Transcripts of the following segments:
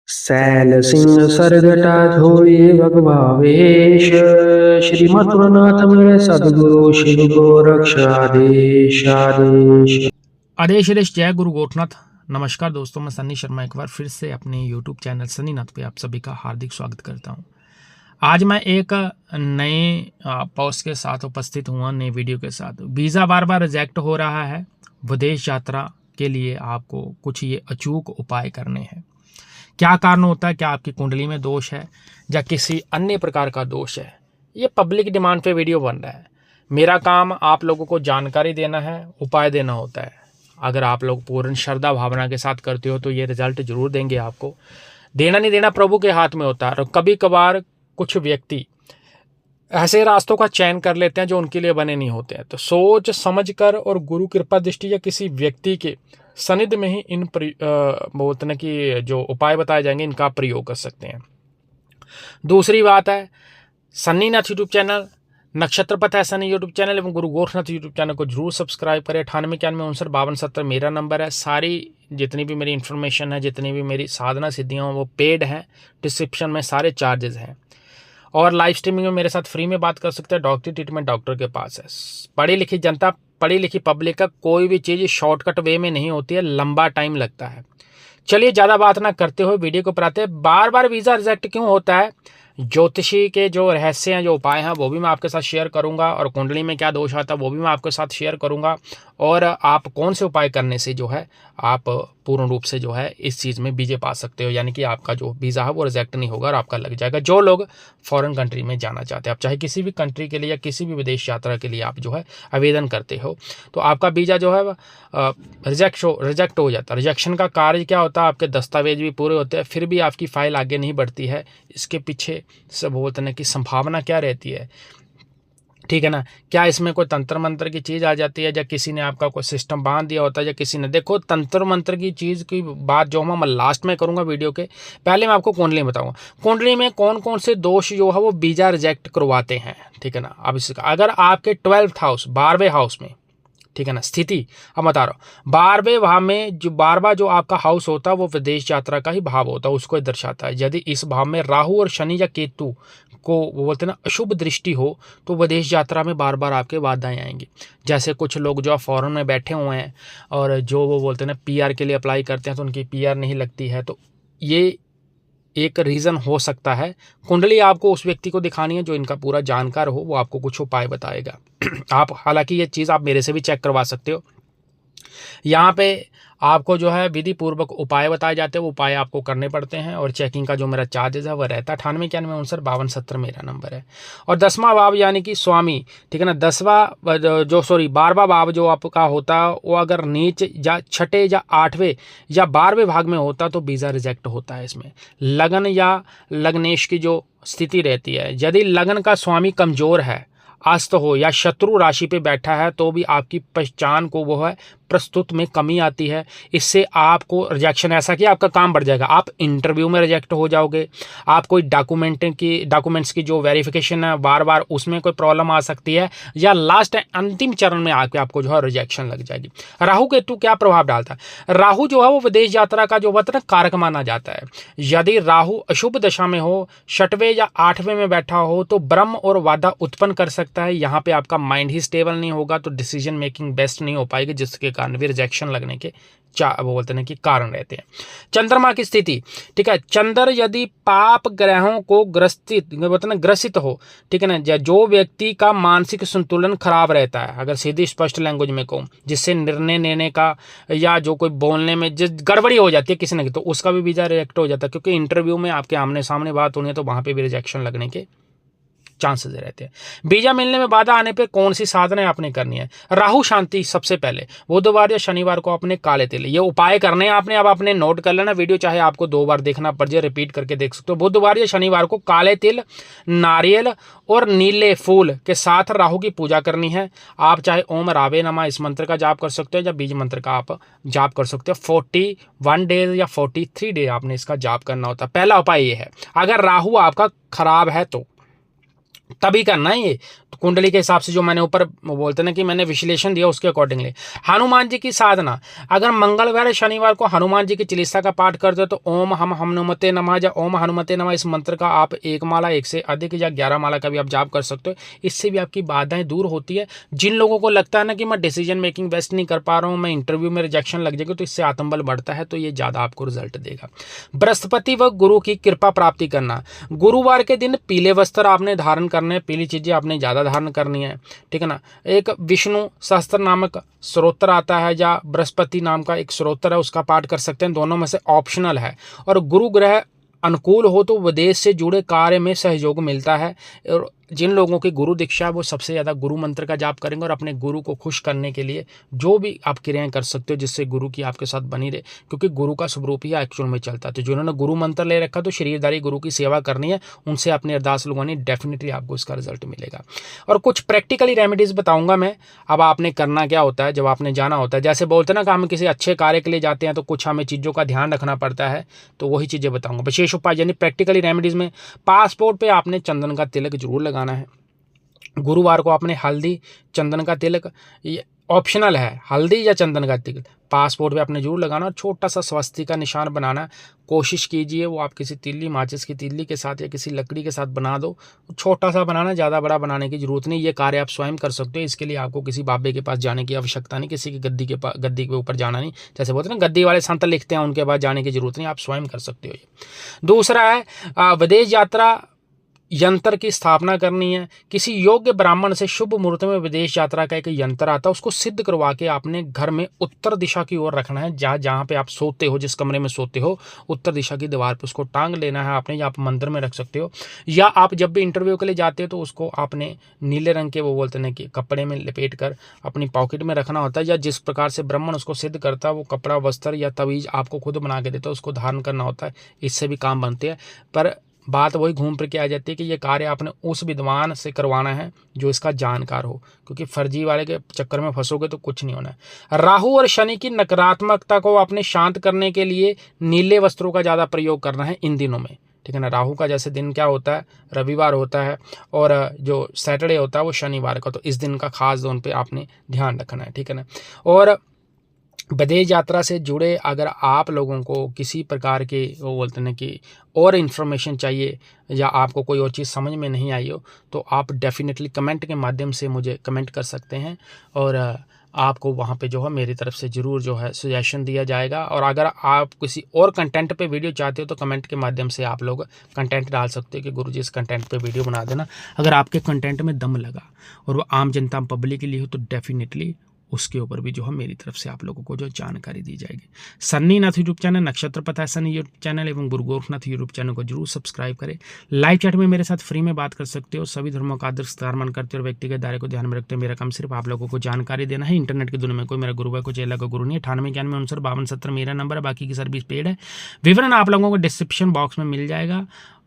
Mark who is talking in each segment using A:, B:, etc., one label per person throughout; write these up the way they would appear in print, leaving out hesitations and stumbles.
A: Cell Singh सरजटा धोए भगवावेश। श्रीमद्वनाथ मेरे सदगुरु शिव गोरक्ष आदेश आदेश।
B: आदेश आदेश। जय गुरु गोरखनाथ। नमस्कार दोस्तों, मैं सन्नी शर्मा एक बार फिर से अपने यूट्यूब चैनल सन्नी नाथ पे आप सभी का हार्दिक स्वागत करता हूं। आज मैं एक नए पोस्ट के साथ उपस्थित हुआ, नए वीडियो के साथ। वीज़ा बार बार रिजेक्ट हो रहा है। विदेश यात्रा के लिए आपको कुछ ये अचूक उपाय करने हैं। क्या कारण होता है? क्या आपकी कुंडली में दोष है या किसी अन्य प्रकार का दोष है? ये पब्लिक डिमांड पे वीडियो बन रहा है। मेरा काम आप लोगों को जानकारी देना है, उपाय देना होता है। अगर आप लोग पूर्ण श्रद्धा भावना के साथ करते हो तो ये रिजल्ट जरूर देंगे आपको। देना नहीं देना प्रभु के हाथ में होता है। और कभी कभार कुछ व्यक्ति ऐसे रास्तों का चयन कर लेते हैं जो उनके लिए बने नहीं होते हैं। तो सोच समझ कर और गुरु कृपा दृष्टि या किसी व्यक्ति के सनिध में ही इन बोलते हैं कि जो उपाय बताए जाएंगे इनका प्रयोग कर सकते हैं। दूसरी बात है, सन्नी नाथ यूट्यूब चैनल, नक्षत्र पथ है सन्नी यूट्यूब चैनल एवं गुरु गोरखनाथ यूट्यूब चैनल को जरूर सब्सक्राइब करें। 9891595270 मेरा नंबर है। सारी जितनी भी मेरी इन्फॉर्मेशन है, जितनी भी मेरी साधना सिद्धियाँ वो पेड हैं। डिस्क्रिप्शन में सारे चार्जेस हैं। और लाइव स्ट्रीमिंग में मेरे साथ फ्री में बात कर सकते हैं। डॉक्टरी ट्रीटमेंट डॉक्टर के पास है। पढ़ी लिखी जनता, पढ़ी लिखी पब्लिक का कोई भी चीज़ शॉर्टकट वे में नहीं होती है, लंबा टाइम लगता है। चलिए ज़्यादा बात ना करते हुए वीडियो को पढ़ाते हैं। बार बार वीज़ा रिजेक्ट क्यों होता है? ज्योतिषी के जो रहस्य हैं, जो उपाय हैं, वो भी मैं आपके साथ शेयर करूंगा। और कुंडली में क्या दोष आता है वो भी मैं आपके साथ शेयर करूंगा। और आप कौन से उपाय करने से जो है आप पूर्ण रूप से जो है इस चीज़ में वीज़े पा सकते हो, यानी कि आपका जो वीज़ा है वो रिजेक्ट नहीं होगा और आपका लग जाएगा। जो लोग फॉरेन कंट्री में जाना चाहते हैं, आप चाहे किसी भी कंट्री के लिए या किसी भी विदेश यात्रा के लिए आप जो है आवेदन करते हो तो आपका वीज़ा जो है रिजेक्ट हो जाता है। रिजेक्शन का कार्य क्या होता है? आपके दस्तावेज भी पूरे होते हैं, फिर भी आपकी फाइल आगे नहीं बढ़ती है। इसके पीछे सब बोलते हैं कि संभावना क्या रहती है, ठीक है ना? क्या इसमें कोई तंत्र मंत्र की चीज़ आ जाती है, या किसी ने आपका कोई सिस्टम बांध दिया होता है, या किसी ने, देखो तंत्र मंत्र की चीज़ की बात जो मैं लास्ट में करूंगा वीडियो के। पहले मैं आपको कुंडली में बताऊंगा कुंडली में कौन कौन से दोष जो है वो वीज़ा रिजेक्ट करवाते हैं, ठीक है ना? अब इसका अगर आपके 12th हाउस, 12वें हाउस में, ठीक है ना, स्थिति अब बता रहा हूँ, 12वें भाव में जो 12वां जो आपका हाउस होता है वो विदेश यात्रा का ही भाव होता है, उसको ही दर्शाता है। यदि इस भाव में राहु और शनि या केतु को वो बोलते हैं ना अशुभ दृष्टि हो तो विदेश यात्रा में बार बार आपके बाधाएं आएंगी। जैसे कुछ लोग जो फॉरेन में बैठे हुए हैं और जो वो बोलते हैं ना पीआर के लिए अप्लाई करते हैं तो उनकी पीआर नहीं लगती है, तो ये एक रीज़न हो सकता है। कुंडली आपको उस व्यक्ति को दिखानी है जो इनका पूरा जानकार हो, वो आपको कुछ उपाय बताएगा। आप हालांकि ये चीज़ आप मेरे से भी चेक करवा सकते हो। यहाँ पे आपको जो है विधि पूर्वक उपाय बताए जाते हैं, वो उपाय आपको करने पड़ते हैं। और चेकिंग का जो मेरा चार्जेस है वह रहता है 9891595270 मेरा नंबर है। और 10वां भाव यानी कि स्वामी, ठीक है ना, 12वां भाव जो आपका होता है वो अगर नीच या छठे या 8वें या 12वें भाग में होता तो वीज़ा रिजेक्ट होता है। इसमें लगन या लग्नेश की जो स्थिति रहती है, यदि लगन का स्वामी कमजोर है, अस्त हो या शत्रु राशि पे बैठा है तो भी आपकी पहचान को वो है प्रस्तुत में कमी आती है। इससे आपको रिजेक्शन, ऐसा कि आपका काम बढ़ जाएगा, आप इंटरव्यू में रिजेक्ट हो जाओगे। आप कोई डॉक्यूमेंट्स की जो वेरिफिकेशन है बार बार उसमें कोई प्रॉब्लम आ सकती है, या लास्ट अंतिम चरण में आके आपको जो है रिजेक्शन लग जाएगी। राहु केतु क्या प्रभाव डालता है? राहु जो है वो विदेश यात्रा का जो वतन कारक माना जाता है। यदि राहु अशुभ दशा में हो, 6वें या 8वें में बैठा हो तो भ्रम और बाधा उत्पन्न कर सकता है। यहाँ पे आपका माइंड ही स्टेबल नहीं होगा तो डिसीजन मेकिंग बेस्ट नहीं हो पाएगी, जिसके कारण भी रिजेक्शन लगने के वो बोलते हैं कि कारण रहते हैं। चंद्रमा की स्थिति, ठीक है, चंद्र यदि पाप ग्रहों को ग्रसित हो, ठीक है ना, जो व्यक्ति का मानसिक संतुलन खराब रहता है, अगर सीधी स्पष्ट लैंग्वेज में कहूँ, जिससे निर्णय लेने का या जो कोई बोलने में जिस गड़बड़ी हो जाती है किसी न किसी, तो उसका भी वीजा रिजेक्ट हो जाता है। क्योंकि इंटरव्यू में आपके आमने सामने बात होनी है तो वहां पर भी रिजेक्शन लगने के चांसेस रहते हैं। वीजा मिलने में बाधा आने पे कौन सी साधना आपने करनी है? राहु शांति सबसे पहले, बुधवार या शनिवार को अपने काले तिल, ये उपाय करने हैं आपने। अब आपने नोट कर लेना, वीडियो चाहे आपको 2 बार देखना पड़ जाए, रिपीट करके देख सकते हो। बुधवार या शनिवार को काले तिल, नारियल और नीले फूल के साथ राहु की पूजा करनी है। आप चाहे ओम रावे नमः इस मंत्र का जाप कर सकते हो या बीज मंत्र का आप जाप कर सकते हो। 41 डेज या 43 डे आपने इसका जाप करना होता है। पहला उपाय ये है। अगर राहु आपका खराब है तो तभी करना है ये तो कुंडली के हिसाब से, जो मैंने ऊपर बोलते ना कि मैंने विश्लेषण दिया उसके अकॉर्डिंगली। हनुमान जी की साधना, अगर मंगलवार या शनिवार को हनुमान जी की चालीसा का पाठ करते हो तो ओम हम हनुमते नमः या ओम हनुमते नमः इस मंत्र का आप 1 माला 1 से अधिक या 11 माला का भी आप जाप कर सकते हो। इससे भी आपकी बाधाएं दूर होती है। जिन लोगों को लगता है ना कि मैं डिसीजन मेकिंग बेस्ट नहीं कर पा रहा हूँ, मैं इंटरव्यू में रिजेक्शन लग जाएगी, तो इससे आत्मबल बढ़ता है, तो ये ज़्यादा आपको रिजल्ट देगा। बृहस्पति व गुरु की कृपा प्राप्ति करना, गुरुवार के दिन पीले वस्त्र आपने धारण करने हैं, पीली चीज़ें आपने ज़्यादा धारण करनी है, ठीक है ना। एक विष्णु सहस्त्र नामक स्तोत्र आता है या बृहस्पति नाम का एक स्तोत्र है, उसका पाठ कर सकते हैं, दोनों में से ऑप्शनल है। और गुरु ग्रह अनुकूल हो तो विदेश से जुड़े कार्य में सहयोग मिलता है। और जिन लोगों की गुरु दीक्षा है वो सबसे ज़्यादा गुरु मंत्र का जाप करेंगे और अपने गुरु को खुश करने के लिए जो भी आप क्रियाएं कर सकते हो जिससे गुरु की आपके साथ बनी रहे, क्योंकि गुरु का स्वरूप ही एक्चुअल में चलता है। तो जिन्होंने गुरु मंत्र ले रखा तो शरीरदारी गुरु की सेवा करनी है, उनसे अपनी अरदास लगवानी, डेफिनेटली आपको इसका रिजल्ट मिलेगा। और कुछ प्रैक्टिकली रेमेडीज बताऊंगा मैं। अब आपने करना क्या होता है, जब आपने जाना होता है, जैसे बोलते हैं ना कि हम किसी अच्छे कार्य के लिए जाते हैं तो कुछ हमें चीज़ों का ध्यान रखना पड़ता है, तो वही चीज़ें बताऊंगा। विशेष उपाय यानी प्रैक्टिकली रेमेडीज में पासपोर्ट पे आपने चंदन का तिलक जरूर लगाना है। गुरुवार को आपने हल्दी चंदन का तिलक, ये ऑप्शनल है, हल्दी या चंदन का तिलक पासपोर्ट पे आपने जरूर लगाना। और छोटा सा स्वस्तिक का निशान बनाना कोशिश कीजिए, वो आप किसी तिल्ली माचिस की तिल्ली के साथ या किसी लकड़ी के साथ बना दो। छोटा सा बनाना, ज़्यादा बड़ा बनाने की जरूरत नहीं। ये कार्य आप स्वयं कर सकते हो, इसके लिए आपको किसी बाबे के पास जाने की आवश्यकता नहीं, किसी की गद्दी के ऊपर जाना नहीं। जैसे बोलते हैं ना गद्दी वाले संत लिखते हैं, उनके पास जाने की जरूरत नहीं, आप स्वयं कर सकते हो। ये दूसरा है विदेश यात्रा यंत्र की स्थापना करनी है। किसी योग्य ब्राह्मण से शुभ मुहूर्त में विदेश यात्रा का एक यंत्र आता है, उसको सिद्ध करवा के आपने घर में उत्तर दिशा की ओर रखना है। जहाँ पे आप सोते हो, जिस कमरे में सोते हो, उत्तर दिशा की दीवार पे उसको टांग लेना है आपने, या आप मंदिर में रख सकते हो, या आप जब भी इंटरव्यू के लिए जाते हो तो उसको आपने नीले रंग के वो बोलते हैं कि कपड़े में लपेट कर अपनी पॉकेट में रखना होता है, या जिस प्रकार से ब्राह्मण उसको सिद्ध करता है वो कपड़ा वस्त्र या तवीज आपको खुद बना के देता है, उसको धारण करना होता है। इससे भी काम बनते हैं। पर बात वही घूम फिर के आ जाती है कि ये कार्य आपने उस विद्वान से करवाना है जो इसका जानकार हो, क्योंकि फर्जी वाले के चक्कर में फंसोगे तो कुछ नहीं होना है। राहु और शनि की नकारात्मकता को आपने शांत करने के लिए नीले वस्त्रों का ज़्यादा प्रयोग करना है इन दिनों में, ठीक है ना। राहु का जैसे दिन क्या होता है, रविवार होता है, और जो सैटरडे होता है वो शनिवार का, तो इस दिन का खास दिन पे आपने ध्यान रखना है, ठीक है ना। और विदेश यात्रा से जुड़े अगर आप लोगों को किसी प्रकार के वो बोलते हैं कि और इन्फॉर्मेशन चाहिए, या आपको कोई और चीज़ समझ में नहीं आई हो, तो आप डेफिनेटली कमेंट के माध्यम से मुझे कमेंट कर सकते हैं, और आपको वहाँ पे जो है मेरी तरफ से ज़रूर जो है सजेशन दिया जाएगा। और अगर आप किसी और कंटेंट पे वीडियो चाहते हो तो कमेंट के माध्यम से आप लोग कंटेंट डाल सकते हो कि गुरुजी इस कंटेंट पे वीडियो बना देना। अगर आपके कंटेंट में दम लगा और वो आम जनता पब्लिक के लिए हो तो डेफिनेटली उसके ऊपर भी जो है मेरी तरफ से आप लोगों को जो जानकारी दी जाएगी। सन्नी नाथ यूट्यूब चैनल, नक्षत्र पता है सन्नी यूट्यूब चैनल एवं गुरु गोरखनाथ यूट्यूब चैनल को जरूर सब्सक्राइब करें। लाइव चैट में मेरे साथ फ्री में बात कर सकते हो। सभी धर्मों का आदर्श धारण करते हो और व्यक्तिगत दायरे को ध्यान में रखते हो। मेरा काम सिर्फ आप लोगों को जानकारी देना है। इंटरनेट की दुनिया में कोई मेरा गुरु है, कोई चेला का गुरु नहीं है। 9891 मेरा नंबर है, बाकी की सर्विस पेड है। विवरण आप लोगों को डिस्क्रिप्शन बॉक्स में मिल जाएगा।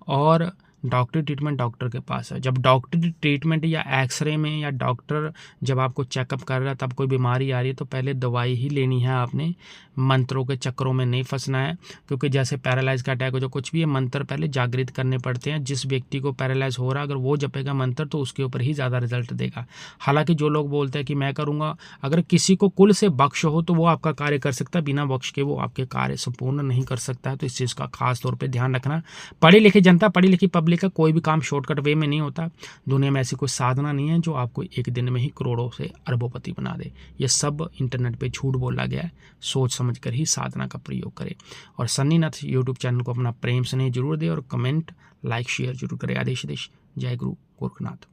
B: और डॉक्टरी ट्रीटमेंट डॉक्टर के पास है। जब डॉक्टरी ट्रीटमेंट या एक्सरे में या डॉक्टर जब आपको चेकअप कर रहा है तब कोई बीमारी आ रही है तो पहले दवाई ही लेनी है आपने, मंत्रों के चक्करों में नहीं फंसना है। क्योंकि जैसे पैरालाइज का अटैक हो जो कुछ भी है, मंत्र पहले जागृत करने पड़ते हैं। जिस व्यक्ति को पैरालाइज हो रहा है अगर वो जपेगा मंत्र तो उसके ऊपर ही ज़्यादा रिजल्ट देगा। हालांकि जो लोग बोलते हैं कि मैं करूँगा, अगर किसी को कुल से बख्श हो तो वो आपका कार्य कर सकता है, बिना बख्श के वो आपके कार्य संपूर्ण नहीं कर सकता है। तो इस चीज़ का खास तौर पर ध्यान रखना। पढ़ी लिखी जनता, पढ़ी लिखी पब्लिक का कोई भी काम शॉर्टकट वे में नहीं होता। दुनिया में ऐसी कोई साधना नहीं है जो आपको एक दिन में ही करोड़ों से अरबोपति बना दे। ये सब इंटरनेट पे झूठ बोला गया है। सोच समझ कर ही साधना का प्रयोग करें। और सन्नी नाथ यूट्यूब चैनल को अपना प्रेम स्नेह जरूर दे और कमेंट लाइक शेयर जरूर करें। आदेश देश। जय गुरु गोरखनाथ।